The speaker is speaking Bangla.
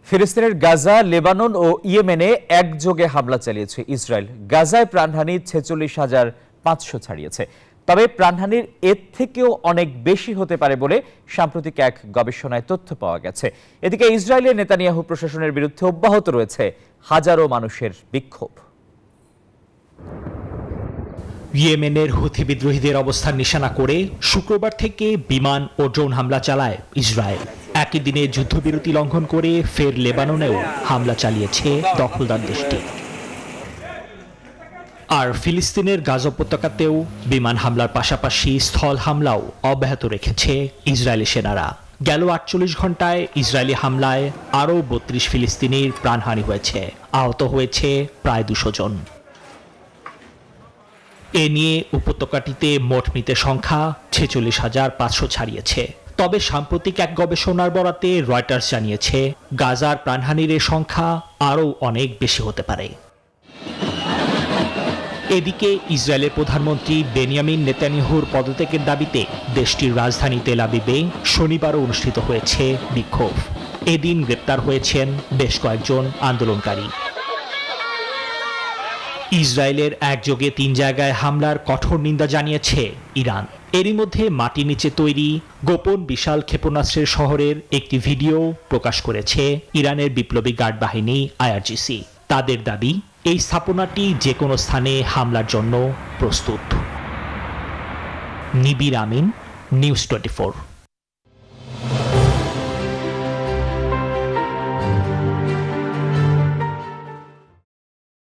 ফিলিস্তিনের গাজা, লেবানন ও ইয়েমেনে একযোগে হামলা চালিয়েছে ইসরায়েল। গাজায় প্রাণহানি ৪৬,৫০০ ছাড়িয়েছে। তবে প্রাণহানির এর থেকেও অনেক বেশি হতে পারে বলে সাম্প্রতিক এক গবেষণায় তথ্য পাওয়া গেছে। এদিকে ইসরায়েলের নেতানিয়াহু প্রশাসনের বিরুদ্ধে অব্যাহত রয়েছে হাজারো মানুষের বিক্ষোভ। ইয়েমেনের হুথি বিদ্রোহীদের অবস্থান নিশানা করে শুক্রবার থেকে বিমান ও ড্রোন হামলা চালায় ইসরায়েল। একই দিনে যুদ্ধবিরতি লঙ্ঘন করে ফের লেবাননেও হামলা চালিয়েছে দখলদার দেশটি। আর ফিলিস্তিনের গাজা উপত্যকাতেও বিমান হামলার পাশাপাশি স্থল হামলাও অব্যাহত রেখেছে ইসরায়েলি সেনারা। গেল ৪৮ ঘন্টায় ইসরায়েলি হামলায় আরও ৩২ ফিলিস্তিনির প্রাণহানি হয়েছে, আহত হয়েছে প্রায় ২০০ জন। এ নিয়ে উপত্যকাটিতে মোট মৃতের সংখ্যা ৪৬,৫০০ ছাড়িয়েছে। তবে সাম্প্রতিক এক গবেষণার বরাতে রয়টার্স জানিয়েছে গাজার প্রাণহানির এ সংখ্যা আরও অনেক বেশি হতে পারে। এদিকে ইসরায়েলের প্রধানমন্ত্রী বেনিয়ামিন নেতানিয়াহুর পদত্যাগের দাবিতে দেশটির রাজধানী তেল আবিবে শনিবারও অনুষ্ঠিত হয়েছে বিক্ষোভ। এদিন গ্রেপ্তার হয়েছেন বেশ কয়েকজন আন্দোলনকারী। ইসরায়েলের একযোগে ৩ জায়গায় হামলার কঠোর নিন্দা জানিয়েছে ইরান। এরই মধ্যে মাটির নিচে তৈরি গোপন বিশাল ক্ষেপণাস্ত্রের শহরের একটি ভিডিও প্রকাশ করেছে ইরানের বিপ্লবী গার্ড বাহিনী IRGC। তাদের দাবি, এই স্থাপনাটি যে কোনো স্থানে হামলার জন্য প্রস্তুত। নিবির আমিন, নিউজ 24।